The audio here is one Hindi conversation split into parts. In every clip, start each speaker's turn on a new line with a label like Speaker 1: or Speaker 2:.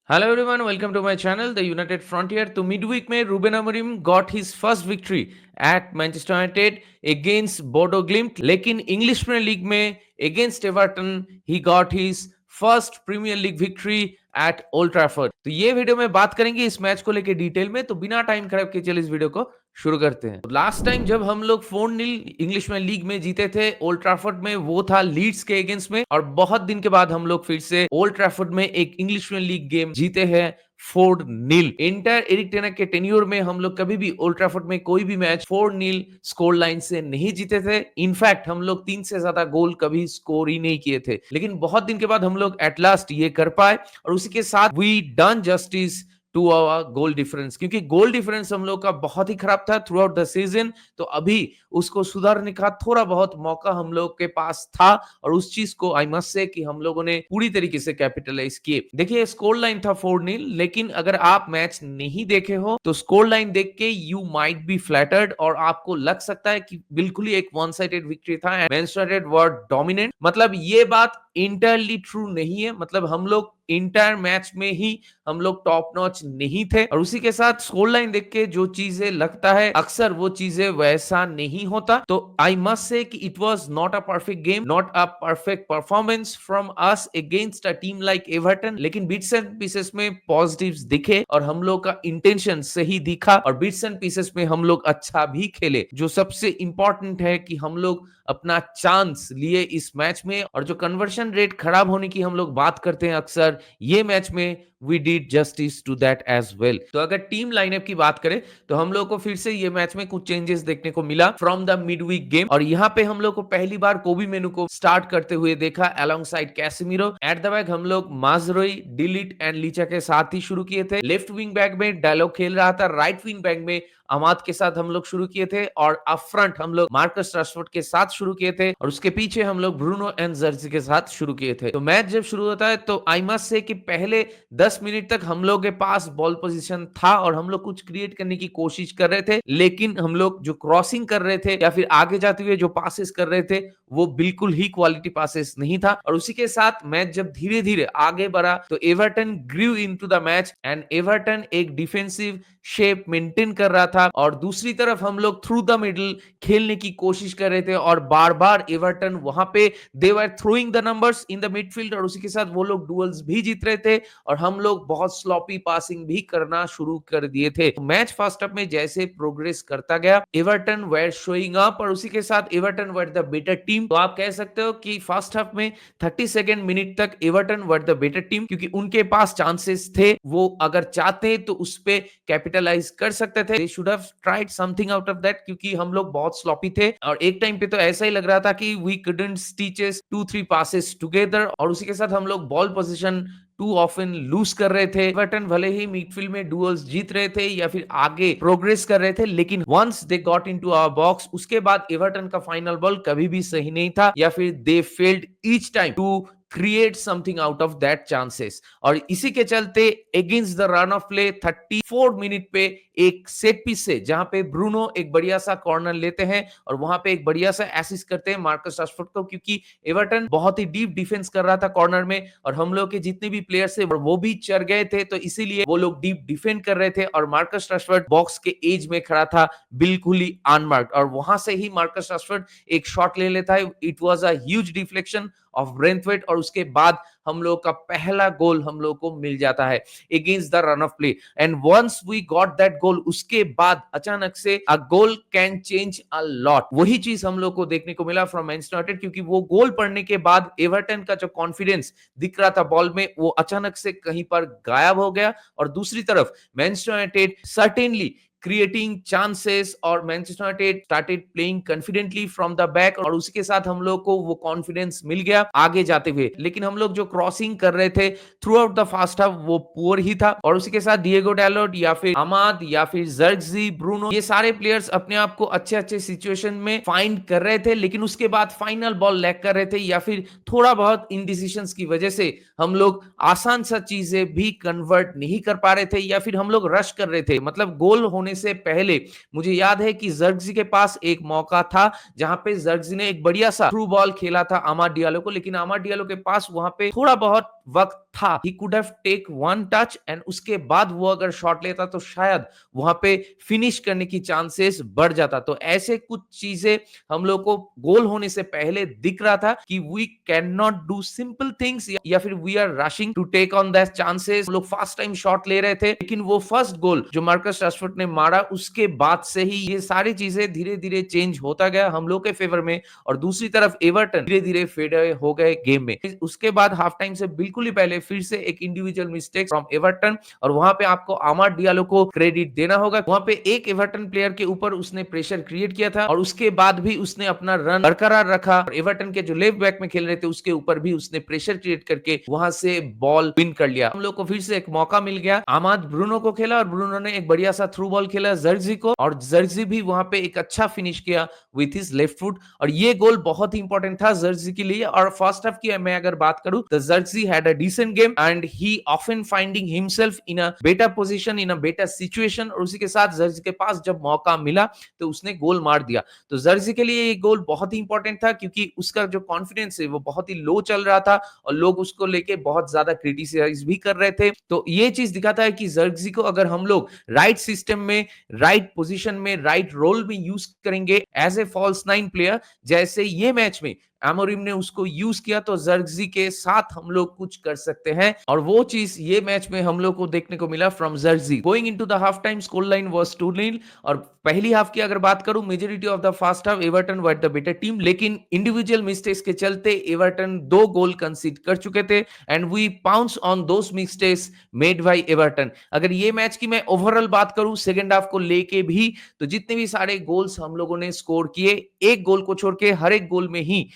Speaker 1: Hello everyone, welcome to my channel, The United Frontier. तो midweek में Ruben Amorim got his first victory at Manchester United against Bodo Glimt. लेकिन English Premier League में against Everton he got his first premier league victory at old Trafford. तो ये वीडियो में बात करेंगे इस मैच को लेकर डिटेल में, तो बिना टाइम खराब किए चलिए इस वीडियो को शुरू करते हैं। लास्ट टाइम जब हम लोग 4-0 इंग्लिश में लीग में जीते थे ओल्ड ट्रैफर्ड में, वो था लीड्स के अगेंस्ट में, और बहुत दिन के बाद हम लोग फिर से ओल्ड ट्रैफर्ड में एक इंग्लिश में लीग गेम जीते हैं 4-0। इंटर एरिक टेन हाग के टेन्योर में हम लोग कभी भी ओल्ड ट्रैफर्ड में कोई भी मैच 4-0 स्कोर लाइन से नहीं जीते थे। इनफैक्ट हम लोग 3 से ज्यादा गोल कभी स्कोर ही नहीं किए थे, लेकिन बहुत दिन के बाद हम लोग एट लास्ट ये कर पाए, और उसी के साथ we done justice to our goal difference, क्योंकि गोल डिफरेंस हम लोग का बहुत ही खराब था थ्रू आउट द सीजन। तो अभी उसको सुधारने का थोड़ा बहुत मौका हम लोग के पास था, और उस चीज को आई मस्ट से कि हम लोगों ने पूरी तरीके से कैपिटलाइज किए। देखिए स्कोर लाइन था 4-0, लेकिन अगर आप मैच नहीं देखे हो तो स्कोर लाइन देख के यू माइट बी फ्लैटर्ड, और आपको लग सकता है कि बिल्कुल ही एक वन साइडेड विक्ट्री था and Manchester United were dominant. मतलब ये बात इंटरली ट्रू नहीं है। मतलब हम लोग इंटायर मैच में ही हम लोग टॉप नॉच नहीं थे, और उसी के साथ स्कोर लाइन देख के जो चीजें लगता है अक्सर वो चीजें वैसा नहीं होता। तो आई मस्ट से कि it was not a perfect game, not a perfect performance from us against a team like Everton, लेकिन बिट्स एंड पीसेस में पॉजिटिव्स दिखे और हम लोग का इंटेंशन सही दिखा, और बिट्स एंड पीसेस में हम लोग अच्छा भी खेले। जो सबसे इंपॉर्टेंट है कि हम लोग अपना चांस लिए इस मैच में, और जो कन्वर्शन रेट खराब होने की हम लोग बात करते हैं अक्सर, ये मैच में we did justice to that as well. तो अगर टीम लाइनअप की बात करें तो हम लोग को फिर से ये मैच में कुछ चेंजेस देखने को मिला from the midweek game, और यहाँ पे हम लोग को पहली बार कोबी मेनू को स्टार्ट करते हुए देखा along side Casemiro. Eight the back हम लोग माजरोई, डिलीट एंड लीचा के साथ ही शुरू किए थे। लेफ्ट विंग बैक में डायलॉग खेल रहा था, राइट विंग बैक में अमाद के साथ हम लोग शुरू किए थे, और अप फ्रंट हम लोग मार्कस राशफोर्ड के साथ शुरू किए थे, और उसके पीछे हम लोग ब्रूनो एंड जर्सी के साथ शुरू किए थे। तो मैच जब शुरू होता है तो आई मस्ट से कि पहले 10 मिनट तक हम लोग के पास बॉल पोजीशन था और हम लोग कुछ क्रिएट करने की कोशिश कर रहे थे, लेकिन हम लोग जो क्रॉसिंग कर रहे थे या फिर आगे जाते हुए जो पासेस कर रहे थे वो बिल्कुल ही क्वालिटी पासेस नहीं था। और उसी के साथ मैच जब धीरे धीरे आगे बढ़ा तो Everton grew into the match, and Everton एक डिफेंसिव शेप मेंटेन कर रहा था, और दूसरी तरफ हम लोग थ्रू द मिडल खेलने की कोशिश कर रहे थे, और बार बार एवर्टन वहां पे they were throwing the numbers in the midfield, और उसी के साथ वो लोग डुअल्स भी जीत रहे थे, और हम लोग बहुत स्लॉपी पासिंग भी करना शुरू कर दिए थे। तो मैच फर्स्ट हाफ में जैसे प्रोग्रेस करता गया एवर्टन वेर शोइंग अप, और उसी के साथ Everton were the better team. तो आप कह सकते हो कि फर्स्ट हाफ में 32 मिनट तक Everton were the better team, क्योंकि उनके पास चांसेस थे, वो अगर चाहते तो उस पे कैपिटलाइज कर सकते थे। They should have tried something out of that, क्योंकि हम लोग बहुत स्लॉपी थे, और एक टाइम पे तो ऐसा ही लग रहा था कि we couldn't stitches 2-3 passes together, और उसी के साथ हम लोग ball position too often lose कर रहे थे। एवर्टन भले ही मिडफील्ड में डुअल्स जीत रहे थे या फिर आगे प्रोग्रेस कर रहे थे, लेकिन once they got into our box उसके बाद एवर्टन का फाइनल बॉल कभी भी सही नहीं था, या फिर they failed each time to create something out of that chances. और इसी के चलते against the run of play 34 minute पे एक सेट पीस से, जहां पे ब्रूनो एक बढ़िया सा कॉर्नर लेते हैं और वहां पे एक बढ़िया सा एसिस्ट करते हैं मार्कस राशफोर्ड को, क्योंकि एवर्टन बहुत ही डीप डिफेंस कर रहा था कॉर्नर में, और हम लोग के जितने भी प्लेयर्स थे वो भी चढ़ गए थे, तो इसीलिए वो लोग डीप डिफेंड कर रहे थे, और मार्कस राशफोर्ड बॉक्स के एज में खड़ा था बिल्कुल ही अनमार्क्ड, और वहां से ही मार्कस राशफोर्ड एक शॉट ले लेता है। It was a huge deflection off Branthwaite, और उसके बाद हम लोग का पहला गोल हम लोग को मिल जाता है against the run of play. And once we got that goal, उसके बाद अचानक से a goal can change a lot. वही चीज हम लोग को देखने को मिला फ्रॉम मैनचेस्टर यूनाइटेड, क्योंकि वो गोल पड़ने के बाद एवर्टन का जो कॉन्फिडेंस दिख रहा था बॉल में वो अचानक से कहीं पर गायब हो गया, और दूसरी तरफ Manchester United certainly creating chances, और Manchester United started playing confidently from the back, और उसके साथ हम लोग को वो कॉन्फिडेंस मिल गया आगे जाते हुए। लेकिन हम लोग जो क्रॉसिंग कर रहे थे through out the first half वो पुअर ही था, और उसी के साथ डिएगो डैलोट या फिर अमाद या फिर जर्गजी, ब्रूनो, ये सारे प्लेयर्स अपने आप को अच्छे अच्छे सिचुएशन में फाइंड कर रहे थे, लेकिन उसके बाद फाइनल बॉल लैक कर रहे थे, या फिर थोड़ा बहुत इनडिसीजंस की वजह से हम लोग आसान सा चीजें भी कन्वर्ट नहीं कर पा रहे थे, या फिर हम लोग रश कर रहे थे। मतलब गोल होने से पहले मुझे याद है कि जर्गजी के पास एक मौका था जहां पे जर्गजी ने एक बढ़िया सा थ्रू बॉल खेला था आमाद डियालो को, लेकिन आमाद डियालो के पास वहां पे थोड़ा बहुत वक्त था, he could have take one touch एंड उसके बाद वो अगर शॉट लेता तो शायद वहां पे फिनिश करने की चांसेस बढ़ जाता। तो ऐसे कुछ चीजें हम लोग को गोल होने से पहले दिख रहा था कि we can not do simple things, या फिर we are rushing to take on that chances. लोग फास्ट टाइम शॉट ले रहे थे, लेकिन वो फर्स्ट गोल जो मार्कस राशफोर्ड ने मारा उसके बाद से ही ये सारी चीजें धीरे धीरे चेंज होता गया हम लोग के फेवर में, और दूसरी तरफ एवर्टन धीरे धीरे फेड हो गए गेम में। उसके बाद हाफ टाइम से बिल्कुल ही पहले फिर से एक इंडिविजुअल मिस्टेक फ्रॉम एवर्टन, और वहां पे आपको आमाद डियालो को क्रेडिट देना होगा। वहां पे एक एवर्टन प्लेयर के ऊपर उसने प्रेशर क्रिएट किया था और उसके बाद भी उसने अपना रन बरकरार रखा, और एवर्टन के जो लेफ्ट बैक में खेल रहे थे उसके ऊपर भी उसने प्रेशर क्रिएट करके वहां से बॉल विन कर लिया। हम लोग को फिर से एक मौका मिल गया, आमाद ब्रूनो को खेला और ब्रूनो ने एक बढ़िया सा थ्रू बॉल खेला जर्जी को, और जर्जी भी वहां पे एक अच्छा फिनिश किया विथ हिज लेफ्ट फुट, और ये गोल बहुत ही इंपॉर्टेंट था जर्जी के लिए। और फर्स्ट हाफ की मैं अगर बात करूं तो Zirkzee had a decent game and he often finding himself in a better position, in a better situation, और उसी के साथ जर्जी के पास जब मौका मिला तो उसने गोल मार दिया। तो जर्जी के लिए ये गोल बहुत ही इंपॉर्टेंट था, क्योंकि उसका जो कॉन्फिडेंस है वो बहुत ही लो चल रहा था और लोग उसको लेके बहुत ज्यादा क्रिटिसाइज भी कर रहे थे। तो ये चीज दिखाता है कि जर्जी को अगर हम लोग राइट सिस्टम में, राइट पोजीशन में, राइट रोल में यूज करेंगे as a false nine player, जैसे ये मैच में अमोरिम ने उसको यूज किया, तो जर्जी के साथ हम लोग कुछ कर सकते हैं, और वो चीज ये मैच में हम लोग को देखने को मिला फ्रॉम Zirkzee. Going into the half time scoreline was 2-0, और पहली हाफ की अगर बात करूं majority of the first half Everton were the better team, लेकिन इंडिविजुअल मिस्टेक्स के चलते एवर्टन 2 गोल कंसीड कर चुके थे and we pounce on those mistakes made by Everton. अगर ये मैच की मैं ओवरऑल बात करूं सेकंड हाफ को लेके भी, तो जितने भी सारे गोल्स हम लोगों ने स्कोर किए, एक गोल को छोड़ के हर एक गोल में ही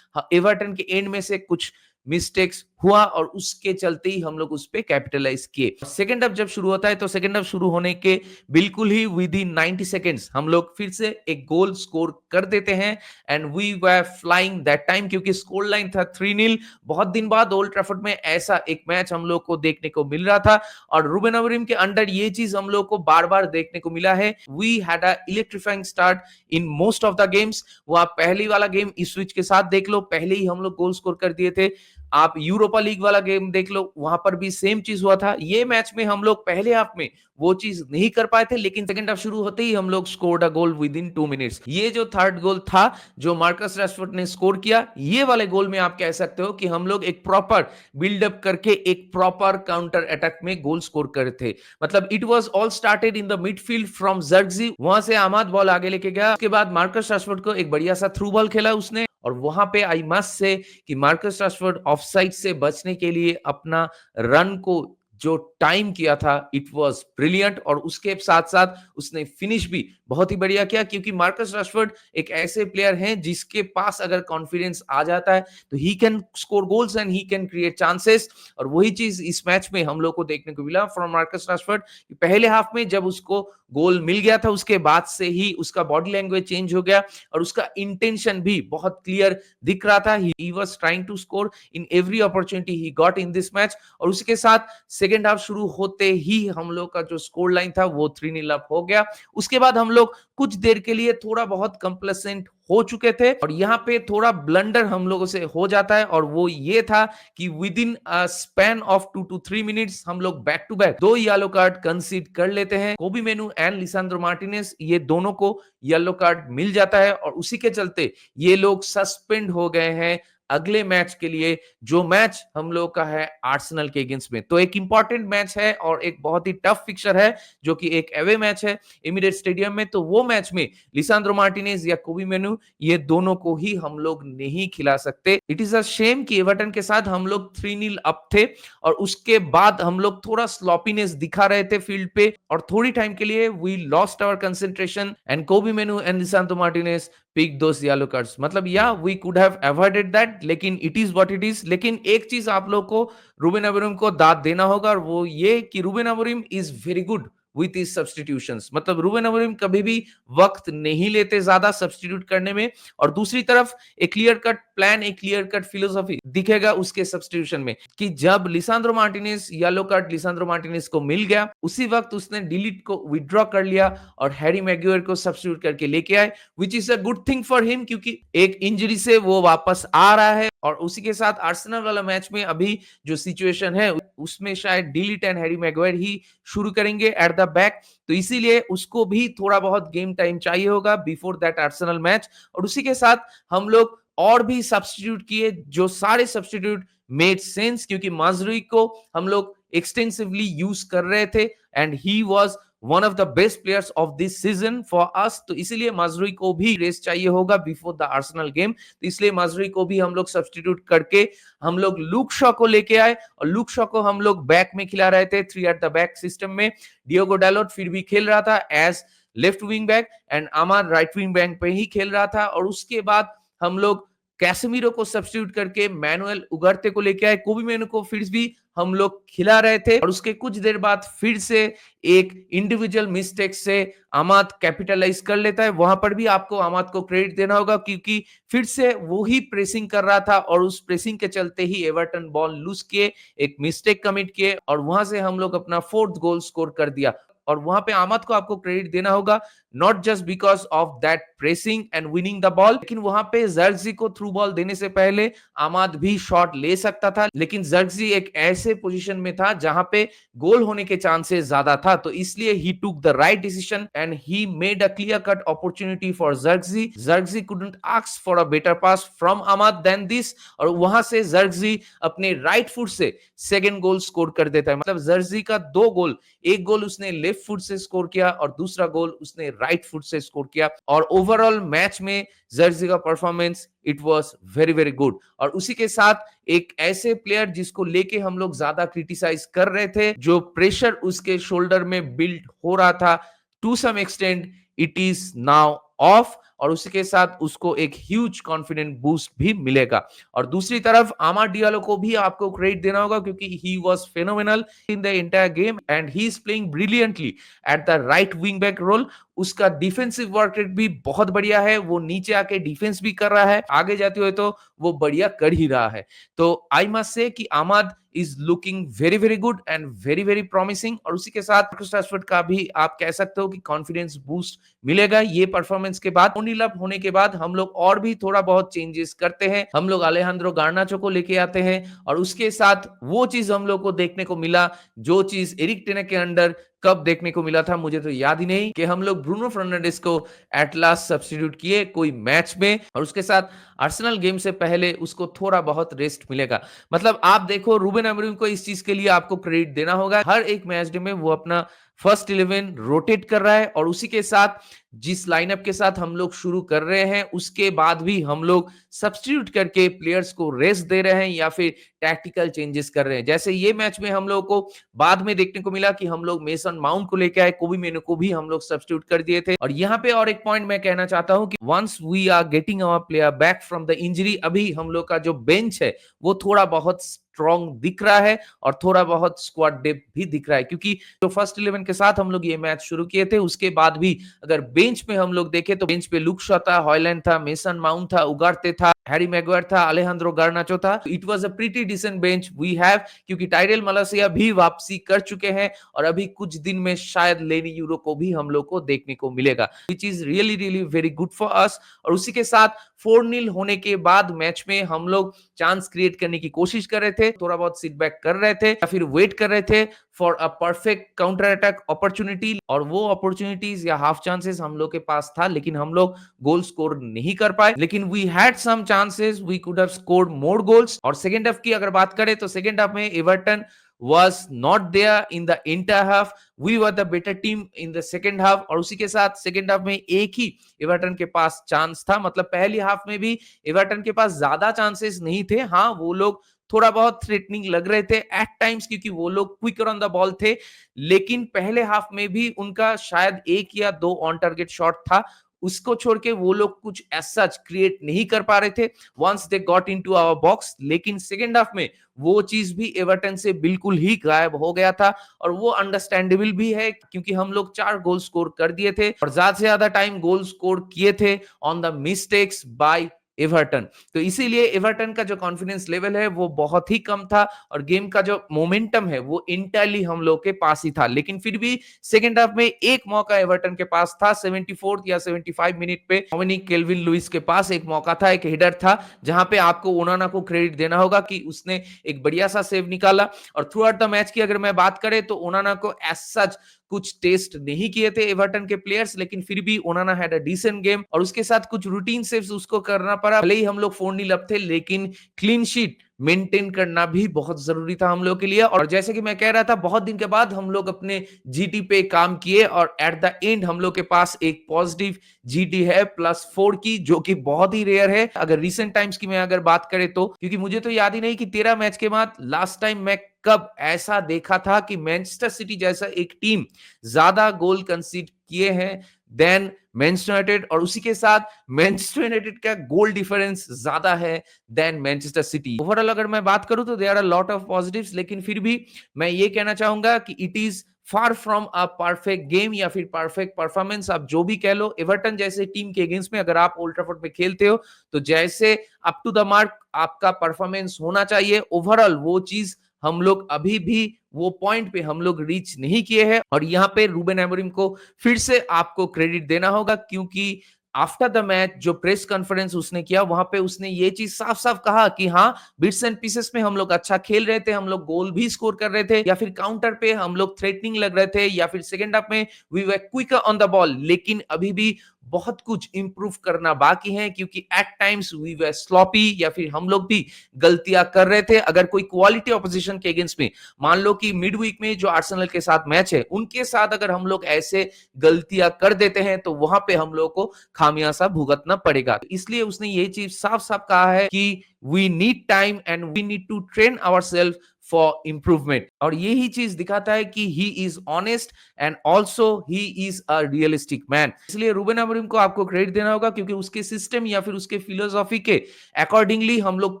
Speaker 1: एवर्टन के एंड में से कुछ मिस्टेक्स हुआ, और उसके चलते ही हम लोग उस पे कैपिटलाइज किए। सेकंड हाफ जब शुरू होता है तो सेकंड हाफ शुरू होने के बिल्कुल ही विद इन 90 सेकेंड्स हम लोग फिर से एक गोल स्कोर कर देते हैं and we were flying that time, क्योंकि स्कोर लाइन था 3-0। बहुत दिन बाद ओल्ड ट्रैफर्ड में ऐसा एक मैच हम लोग को देखने को मिल रहा था, और रूबेन अमोरिम के अंडर ये चीज हम लोग को बार बार देखने को मिला है। We had a electrifying start in most of the games. वो आप पहली वाला गेम इस्विच के साथ देख लो, पहले ही हम लोग गोल स्कोर कर दिए थे। आप यूरोपा लीग वाला गेम देख लो, वहां पर भी सेम चीज हुआ था। ये मैच में हम लोग पहले हाफ में वो चीज नहीं कर पाए थे, लेकिन सेकंड हाफ शुरू होते ही हम लोग scored a goal with in 2 minutes. ये जो थर्ड गोल था जो मार्कस राशफोर्ड ने स्कोर किया, ये वाले गोल में आप कह सकते हो कि हम लोग एक प्रॉपर बिल्डअप करके एक प्रॉपर काउंटर अटैक में गोल स्कोर करे थे। मतलब it was all started in the midfield from Jersey, वहां से आमाद बॉल आगे लेके गया, उसके बाद मार्कस राशफोर्ड को एक बढ़िया सा थ्रू बॉल खेला उसने, और वहां पे आई मस्ट से कि मार्कस राशफोर्ड ऑफसाइड से बचने के लिए अपना रन को जो टाइम किया था इट वाज ब्रिलियंट, और उसके साथ साथ उसने फिनिश भी बहुत ही बढ़िया किया, क्योंकि मार्कस राशफोर्ड एक ऐसे प्लेयर हैं जिसके पास अगर कॉन्फिडेंस आ जाता है तो he can score goals and he can create chances, और वही चीज इस मैच में हम लोग को देखने को मिला फ्रॉम मार्कस राशफोर्ड। पहले हाफ में जब उसको गोल मिल गया था उसके बाद से ही उसका बॉडी लैंग्वेज चेंज हो गया, और उसका इंटेंशन भी बहुत क्लियर दिख रहा था। He was trying to score in every opportunity he got in this match, और उसके साथ सेकेंड हाफ शुरू होते ही हम लोग का जो स्कोर लाइन था वो 3-0 अप हो गया। उसके बाद हम लोग कुछ देर के लिए थोड़ा बहुत कंप्लेसेंट हो चुके थे, और यहाँ पे थोड़ा ब्लंडर हम लोगों से हो जाता है, और वो ये था कि within a span of 2 to 3 minutes हम लोग back to back 2 yellow card concede कर लेते हैं। कोबी मेनू एंड लिसांद्रो मार्टिनेज, ये दोनों को येलो कार्ड मिल जाता है, और उसी के चलते ये लोग सस्पेंड हो गए हैं अगले मैच के लिए, जो मैच हम लोग का है आर्सेनल के अगेंस्ट में। तो एक इंपॉर्टेंट मैच है और एक बहुत ही टफ फिक्चर है, जो कि एक अवे मैच है एमिरेट्स स्टेडियम में। तो वो मैच में लिसांद्रो मार्टिनेज या कोबी मेनू, ये दोनों को ही हम लोग नहीं खिला सकते। इट इज अ शेम कि एवर्टन के साथ हम लोग 3-0 अप थे, और उसके बाद हम लोग थोड़ा स्लॉपीनेस दिखा रहे थे फील्ड पे, और थोड़ी टाइम के लिए we lost our concentration and Kobbie Mainoo and Lisandro Martinez pick those yellow cards. मतलब या we could have avoided that, लेकिन it is what it is. लेकिन एक चीज आप लोग को रूबेन अमोरिम को दाद देना होगा, और वो ये कि Ruben Amorim is very good with his substitutions। मतलब रूबेन अमोरिम कभी भी वक्त नहीं लेते ज्यादा सब्स्टिट्यूट करने में, और दूसरी तरफ एक क्लियर कट प्लान, एक क्लियर कट फिलोसॉफी दिखेगा उसके सब्स्टिट्यूशन में कि जब लिसांद्रो मार्टिनेज, येलो कार्ड लिसांद्रो मार्टिनेज को मिल गया, उसी वक्त उसने डिलीट को विड्रॉ कर लिया और हैरी मैग्वायर को सब्स्टिट्यूट करके लेके आए, which is a good thing for him, क्योंकि एक इंजरी से वो वापस आ रहा है। और उसी के साथ आर्सेनल वाला मैच में अभी जो सिचुएशन है उसमें शायद डिलीट एंड हैरी मैग्वायर ही शुरू करेंगे एट द बैक, तो इसीलिए उसको भी थोड़ा बहुत गेम टाइम चाहिए होगा बिफोर दैट आर्सेनल मैच। और उसी के साथ हम लोग और भी सब्स्टिट्यूट किए, जो सारे सब्स्टिट्यूट मेड सेंस, क्योंकि माजरूई को हम लोग एक्सटेंसिवली यूज कर रहे थे and he was one of the best players of this season for us, तो इसीलिए माजरूई को भी रेस्ट चाहिए होगा बिफोर द आर्सेनल गेम, तो इसलिए माजरूई को भी हम लोग सब्स्टिट्यूट करके हम लोग लूक शॉ को लेके आए, और लूक शॉ को हम लोग बैक में खिला रहे थे, 3 एट द बैक सिस्टम में। डियोगो डैलोट फिर भी खेल रहा था as left wing back and Amad right wing back पे ही खेल रहा था, और उसके बाद हम लोग कैसेमीरो को सब्स्टिट्यूट करके मैनुएल उगार्ते को लेके आए, कोबी मेनू को फिर भी हम लोग खिला रहे थे, और उसके कुछ देर बाद फिर से एक इंडिविजुअल मिस्टेक से अमाद कैपिटलाइज कर लेता है। वहां पर भी आपको अमाद को क्रेडिट देना होगा, क्योंकि फिर से वो ही प्रेसिंग कर रहा था और उस प्रेसिंग के चलते ही एवर्टन बॉल लूज किए, एक मिस्टेक कमिट किए, और वहां से हम लोग अपना 4th गोल स्कोर कर दिया। और वहां पे अहमद को आपको क्रेडिट देना होगा, not just because of that pressing and winning the ball, लेकिन वहां पे जर्गजी को थ्रू बॉल देने से पहले अहमद भी शॉट ले सकता था, लेकिन जर्गजी एक ऐसे पोजीशन में था जहां पे गोल होने के चांसेस ज्यादा था, तो इसलिए he took the right decision and he made a clear cut opportunity for Zirkzee. Zirkzee couldn't ask for a better pass from Amad than this, और वहां से जर्गजी अपने राइट फुट से सेकंड गोल स्कोर कर देता है। मतलब जर्गजी का 2 गोल, एक गोल उसने लेफ्ट फुट से स्कोर किया और दूसरा गोल उसने राइट फुट से स्कोर किया, और ओवरऑल मैच में जर्सी का performance it was very very good. और उसी के साथ एक ऐसे प्लेयर जिसको लेके हम लोग ज्यादा क्रिटिसाइज कर रहे थे, जो प्रेशर उसके शोल्डर में बिल्ड हो रहा था, to some extent it is now off, और उसी के साथ उसको एक ह्यूज कॉन्फिडेंट बूस्ट भी मिलेगा। और दूसरी तरफ आमाड डियालो को भी आपको क्रेडिट देना होगा, क्योंकि he was phenomenal in the entire game and he is playing brilliantly at the right wing back role. उसका डिफेंसिव वर्क रेट भी बहुत बढ़िया है, वो नीचे आके डिफेंस भी कर रहा है, आगे जाते हुए तो वो बढ़िया कर ही रहा है। तो आई मस्ट से कि Amad is looking very very good and very very promising, और उसी के साथ मार्कस राशफोर्ड का भी आप कह सकते हो कि कॉन्फिडेंस बूस्ट मिलेगा ये परफॉर्मेंस के बाद। ओनी लप होने के बाद हम लोग और भी थोड़ा बहुत चेंजेस करते हैं, हम लोग अलेहांद्रो गार्नाचो को लेके आते हैं, और उसके साथ वो चीज हम लोग को देखने को मिला जो चीज एरिक टेन के अंडर कब देखने को मिला था, मुझे तो याद ही नहीं, कि हम लोग ब्रूनो फर्नांडिस को एट लास्ट सब्स्टिट्यूट किए कोई मैच में, और उसके साथ आर्सेनल गेम से पहले उसको थोड़ा बहुत रेस्ट मिलेगा। मतलब आप देखो, रूबेन अमोरिम को इस चीज के लिए आपको क्रेडिट देना होगा, हर एक मैच डे में वो अपना फर्स्ट 11 रोटेट कर रहा है, और उसी के साथ जिस लाइनअप के साथ हम लोग शुरू कर रहे हैं उसके बाद भी हम लोग सब्स्टिट्यूट करके प्लेयर्स को रेस्ट दे रहे हैं या फिर टैक्टिकल चेंजेस कर रहे हैं। जैसे ये मैच में हम लोग को बाद में देखने को मिला कि हम लोग मेसन माउंट को लेके आए, कोबी मेनू को भी हम लोग सब्स्टिट्यूट कर दिए थे। और यहाँ पे और एक पॉइंट मैं कहना चाहता हूं कि once we are getting our player back from the injury, अभी हम लोग का जो बेंच है वो थोड़ा बहुत स्ट्रॉन्ग दिख रहा है और थोड़ा बहुत स्क्वाड डेप्थ भी दिख रहा है, क्योंकि जो फर्स्ट 11 के साथ हम लोग ये मैच शुरू किए थे उसके बाद भी अगर बेंच में हम लोग देखें तो बेंच पे लुक शॉ था, हॉयलैंड था, मेसन माउंट था, उगार्ते था, हैरी मैग्वायर था, अलेहांद्रो गार्नाचो था। It was a pretty decent bench we have, क्योंकि टाइरेल मलासिया भी वापसी कर चुके हैं और अभी कुछ दिन में शायद लेनी यूरो को भी हम लोग को देखने को मिलेगा, which is really really very good for us. और उसी के साथ 4-0 होने के बाद मैच में हम लोग चांस क्रिएट करने की कोशिश कर रहे थे, थोड़ा बहुत सिट बैक कर रहे थे या फिर वेट कर रहे थे for a perfect counter attack opportunity, और वो अपॉर्चुनिटीज या हाफ चांसेस हम लोग के पास था, लेकिन हम लोग गोल स्कोर नहीं कर पाए। लेकिन we had some chances, we could have scored more goals. और सेकंड हाफ की अगर बात करें तो सेकंड हाफ में Everton was not there in the entire half. We were the better team in the second half, और उसी के साथ सेकंड हाफ में एक ही एवर्टन के पास चांस था। मतलब पहली हाफ में भी एवर्टन के पास ज्यादा चांसेस नहीं थे। हाँ, वो लोग थोड़ा बहुत थ्रेटनिंग लग रहे थे एट टाइम्स, क्योंकि वो लोग क्विकर ऑन द बॉल थे, लेकिन पहले हाफ में भी उनका शायद 1 या 2 ऑन टारगेट शॉट था। उसको छोड़ के वो लोग कुछ एज सच क्रिएट नहीं कर पा रहे थे once they got into our box. लेकिन सेकेंड हाफ में वो चीज भी एवर्टन से बिल्कुल ही गायब हो गया था, और वो अंडरस्टैंडेबल भी है क्योंकि हम लोग 4 गोल स्कोर कर दिए थे और ज्यादा से ज्यादा टाइम गोल स्कोर किए थे on the mistakes by Everton. तो इसीलिए एवर्टन का जो कॉन्फिडेंस लेवल है वो बहुत ही कम था, और गेम का जो मोमेंटम है वो इंटायरली हम लोग के पास ही था। लेकिन फिर भी सेकेंड हाफ में एक मौका एवर्टन के पास था, 74 या 75 मिनट पे डोमिनिक केल्विन लुइस के पास एक मौका था, एक हेडर था, जहां पे आपको ओनाना को क्रेडिट देना होगा कि उसने एक बढ़िया सा सेव निकाला। और थ्रू आउट द मैच की अगर मैं बात करें तो ओनाना को एज सच कुछ टेस्ट नहीं किए थे एवर्टन के प्लेयर्स, लेकिन फिर भी Onana had a decent game, और उसके साथ कुछ रूटीन सेव्स उसको करना पड़ा। भले ही हम लोग 4-0 अप थे, लेकिन क्लीन शीट मेंटेन करना भी बहुत जरूरी था हम लोग के लिए। और जैसे कि मैं कह रहा था, बहुत दिन के बाद हम लोग अपने जीटी पे काम किए, और एट द एंड हम लोग के पास एक पॉजिटिव जीटी है +4 की, जो कि बहुत ही रेयर है अगर रीसेंट टाइम्स की मैं अगर बात करें तो। क्योंकि मुझे तो याद ही नहीं कि 13 मैच के बाद लास्ट टाइम मैं कब ऐसा देखा था कि मैनचेस्टर सिटी जैसा एक टीम ज्यादा गोल कंसीड किए हैं देन मैनचेस्टर यूनाइटेड, और उसी के साथ मैनचेस्टर यूनाइटेड का गोल डिफरेंस ज्यादा है देन मैनचेस्टर सिटी। ओवरऑल अगर मैं बात करूं तो there are lot of positives, लेकिन फिर भी मैं ये कहना चाहूंगा कि it is far from a perfect game या फिर परफेक्ट परफॉर्मेंस, आप जो भी कह लो। एवर्टन जैसे टीम के अगेंस्ट में अगर आप ओल्ड ट्रैफोर्ड पे खेलते हो तो जैसे अप टू द मार्क आपका परफॉर्मेंस होना चाहिए, ओवरऑल वो चीज हम लोग अभी भी वो पॉइंट पे हम लोग रीच नहीं किए हैं। और यहाँ पे रूबेन एमोरिम को फिर से आपको क्रेडिट देना होगा, क्योंकि आफ्टर द मैच जो प्रेस कॉन्फ्रेंस उसने किया वहां पे उसने ये चीज साफ साफ कहा कि हाँ, बिट्स एंड पीसेस में हम लोग अच्छा खेल रहे थे, हम लोग गोल भी स्कोर कर रहे थे, या फिर काउंटर पे हम लोग थ्रेटनिंग लग रहे थे, या फिर सेकेंड हाफ में we were quicker on the ball, लेकिन अभी भी बहुत कुछ इंप्रूव करना बाकी है, क्योंकि at times we were sloppy, या फिर हम लोग भी गलतियां कर रहे थे। अगर कोई क्वालिटी ऑपोजिशन के अगेंस्ट में, मान लो कि मिड वीक में जो आर्सेनल के साथ मैच है उनके साथ अगर हम लोग ऐसे गलतियां कर देते हैं तो वहां पे हम लोग को खामियाजा भुगतना पड़ेगा। इसलिए उसने ये चीज साफ साफ कहा है कि we need time and we need to train ourselves for improvement, और यही चीज दिखाता है कि he is honest and also he is a realistic man. इसलिए रूबेन अमोरिम को आपको क्रेडिट देना होगा, क्योंकि उसके सिस्टम या फिर उसके फिलोसॉफी के अकॉर्डिंगली हम लोग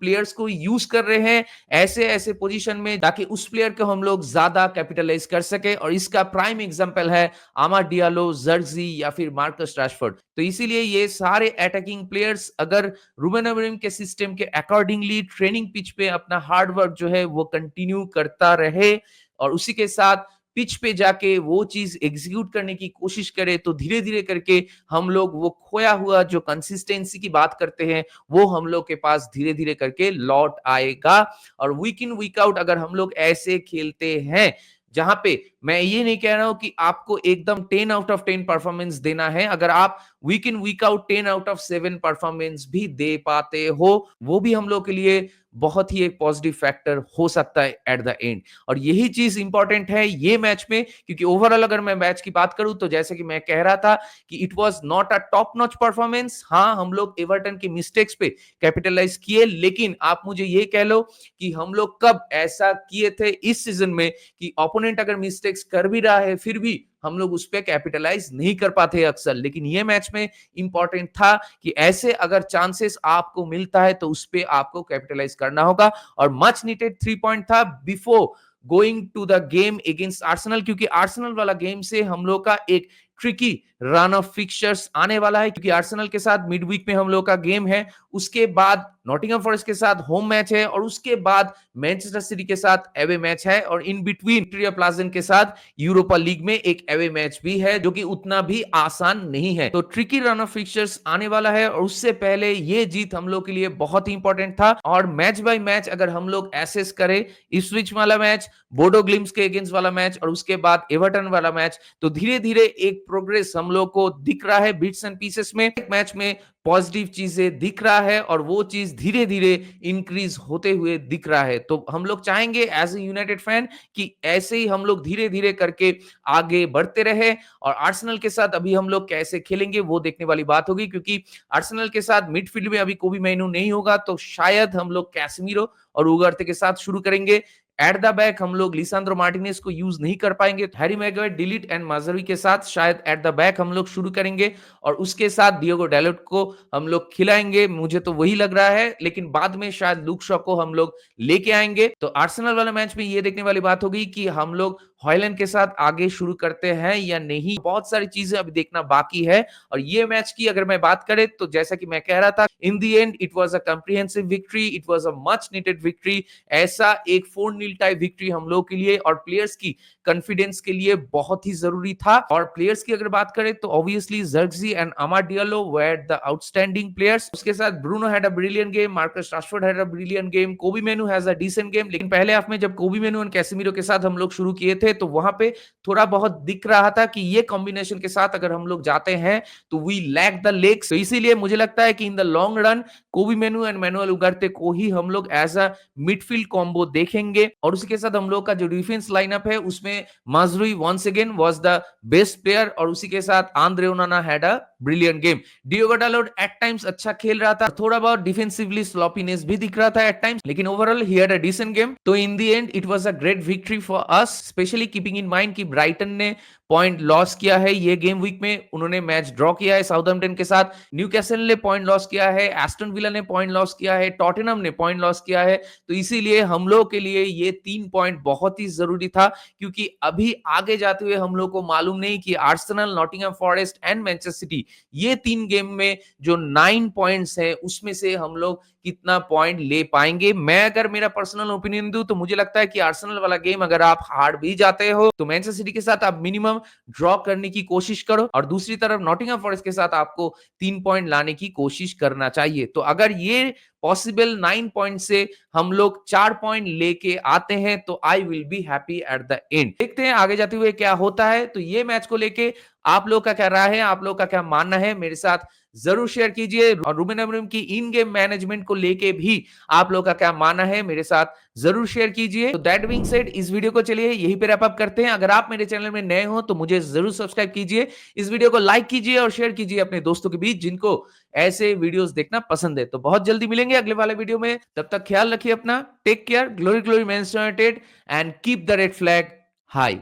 Speaker 1: प्लेयर्स को यूज कर रहे हैं ऐसे ऐसे पोजीशन में ताकि उस प्लेयर को हम लोग ज्यादा कैपिटलाइज कर सके। और इसका प्राइम एग्जांपल है आमाड डियालो, जर्जी या फिर मार्कस राशफोर्ड। तो इसीलिए ये सारे अटैकिंग प्लेयर्स अगर रूबेन अमोरिम के सिस्टम के अकॉर्डिंगली ट्रेनिंग पिच पे अपना हार्ड वर्क जो है वो कंटिन्यू करता रहे, और उसी के साथ पिच पे जाके वो चीज एग्जीक्यूट करने की कोशिश करे, तो धीरे धीरे करके हम लोग वो खोया हुआ जो कंसिस्टेंसी की बात करते हैं वो हम लोग के पास धीरे धीरे करके लौट आएगा। और वीक इन वीक आउट अगर हम लोग ऐसे खेलते हैं, जहां पे मैं ये नहीं कह रहा हूं कि आपको एकदम 10 आउट ऑफ 10 परफॉर्मेंस देना है, अगर आप week in week out 10 out of 7 performance भी दे पाते हो, वो भी हम लोग के लिए बहुत ही एक पॉजिटिव फैक्टर हो सकता है एट द एंड। और यही चीज इंपॉर्टेंट है ये मैच में, क्योंकि ओवरऑल अगर मैं मैच की बात करूं तो जैसे कि मैं कह रहा था कि it was not a top notch performance. हाँ, हम लोग एवर्टन के मिस्टेक्स पे कैपिटलाइज किए, लेकिन आप मुझे ये कह लो कि हम लोग कब ऐसा किए थे इस सीजन में कि ओपोनेंट अगर मिस्टेक्स कर भी रहा है फिर भी हम लोग उस पर कैपिटलाइज नहीं कर पाते अक्सर। लेकिन ये मैच में इंपॉर्टेंट था कि ऐसे अगर चांसेस आपको मिलता है तो उस पर आपको कैपिटलाइज करना होगा, और मच नीडेड 3 पॉइंट था before going to the game against Arsenal, क्योंकि आर्सेनल वाला गेम से हम लोग का एक ट्रिकी रन ऑफ फिक्चर्स आने वाला है, क्योंकि आर्सेनल के साथ मिड वीक में हम लोग का गेम है, उसके बाद नॉटिंघम फॉरेस्ट के साथ होम मैच है, और उसके बाद मैनचेस्टर सिटी के साथ एवे मैच है, और इन बिटवीन विक्टोरिया प्लाज़न के साथ यूरोपा लीग में एक एवे मैच भी है जो कि उतना भी आसान नहीं है। तो ट्रिकी रन ऑफ फिक्चर्स आने वाला है, और उससे पहले ये जीत हम लोग के लिए बहुत ही इंपॉर्टेंट था। और मैच बाय मैच अगर हम लोग एसेस करें, इप्सविच वाला मैच, बोडो ग्लिम्स के अगेंस्ट वाला मैच, और उसके बाद एवर्टन वाला मैच, तो धीरे धीरे एक प्रोग्रेस हम लोग को दिख रहा है बिट्स एंड पीसेस में। एक मैच में पॉजिटिव चीजें दिख रहा है, और वो चीज धीरे धीरे इंक्रीज होते हुए दिख रहा है। तो हम लोग चाहेंगे एज ए यूनाइटेड फैन कि ऐसे ही हम लोग धीरे धीरे करके आगे बढ़ते रहे। और आर्सेनल के साथ अभी हम लोग कैसे खेलेंगे वो देखने वाली बात होगी, क्योंकि आर्सेनल के साथ मिडफील्ड में अभी कोबी मेनू नहीं होगा, तो शायद हम लोग कैसेमीरो और उगार्ते के साथ शुरू करेंगे। एट द बैक हम लोग लिसांद्रो मार्टिनेज को यूज नहीं कर पाएंगे। हैरी मैगवायर, डिलीट एंड माजरी के साथ शायद एट द बैक हम लोग शुरू करेंगे और उसके साथ डियोगो डैलोट को हम लोग खिलाएंगे, मुझे तो वही लग रहा है। लेकिन बाद में शायद लुक शॉ को हम लोग लेके आएंगे। तो आर्सेनल वाला मैच में ये देखने वाली बात होगी कि हम लोग हॉयलैंड के साथ आगे शुरू करते हैं या नहीं। बहुत सारी चीजें अभी देखना बाकी है। और ये मैच की अगर मैं बात करें तो जैसा कि मैं कह रहा था, in the end it was a comprehensive victory, it was a much needed victory. ऐसा एक 4-0 टाइप विक्ट्री हम लोग के लिए और प्लेयर्स की कॉन्फिडेंस के लिए बहुत ही जरूरी था। और प्लेयर्स की अगर बात करें तो obviously Zirkzee and Amad Diallo were the outstanding players. उसके साथ Bruno had a brilliant game, Marcus Rashford had a brilliant game, Kobbie Mainoo has a decent game. लेकिन पहले हाफ में जब कोबी मेनू और कैसेमीरो के साथ हम लोग शुरू किए थे तो वहां पे थोड़ा बहुत दिख रहा था कि ये कॉम्बिनेशन के साथ अगर हम लोग जाते हैं तो वी लैक द लेग्स। तो इसीलिए मुझे लगता है कि इन द लॉन्ग रन कोबी मेनू एंड मैनुअल उगार्ते को ही हम लोग एज अ मिडफील्ड कॉम्बो देखेंगे। और उसी के साथ हम लोग का जो डिफेंस लाइनअप है उसमें Mazraoui once again was the best player और उसी के साथ André Onana had a brilliant game. Diogo Dalot at times अच्छा खेल रहा था, थोड़ा बहुत डिफेंसिवली स्लॉपीनेस भी दिख रहा था एट टाइम्स, लेकिन overall he had a decent game. तो in the end it was a great victory for us, especially keeping in mind कि ब्राइटन ने पॉइंट लॉस किया है ये गेम वीक में, उन्होंने मैच ड्रॉ किया है साउथहैम्पटन के साथ, न्यूकैसल ने पॉइंट लॉस किया है, एस्टन विला ने पॉइंट लॉस किया है, टॉटनहम ने पॉइंट लॉस किया है। तो इसीलिए हम लोग के लिए ये 3 पॉइंट बहुत ही जरूरी था, क्योंकि अभी आगे जाते हुए हम लोग को मालूम नहीं कि Arsenal, Nottingham forest and Manchester city, ये 3 गेम में जो 9 पॉइंट्स हैं उसमें से हम लोग कितना पॉइंट ले पाएंगे। मैं अगर मेरा पर्सनल ओपिनियन दूं तो मुझे लगता है कि आर्सेनल वाला गेम अगर आप हार भी जाते हो तो मैनचेस्टर सिटी के साथ आप मिनिमम ड्रॉ करने की कोशिश करो और दूसरी तरफ नॉटिंघम फॉरेस्ट के साथ आपको 3 पॉइंट लाने की कोशिश करना चाहिए। तो अगर ये पॉसिबल 9 पॉइंट से हम लोग 4 पॉइंट लेके आते हैं तो I will be happy at the end. देखते हैं आगे जाते हुए क्या होता है। तो ये मैच को लेके आप लोग का क्या राय है, आप लोग का क्या मानना है, मेरे साथ जरूर शेयर कीजिए। और रूबेन अमोरिम की इन गेम मैनेजमेंट को लेके भी आप लोग का क्या मानना है, मेरे साथ जरूर शेयर कीजिए। तो दैट बीइंग सेड, इस वीडियो को चलिए यहीं पे रैप अप करते हैं। अगर आप मेरे चैनल में नए हो तो मुझे जरूर सब्सक्राइब कीजिए, इस वीडियो को लाइक कीजिए और शेयर कीजिए अपने दोस्तों के बीच जिनको ऐसे वीडियोस देखना पसंद है। तो बहुत जल्दी मिलेंगे अगले वाले वीडियो में, तब तक ख्याल रखिए अपना। Take care, glory glory Manchester United and keep the red flag high.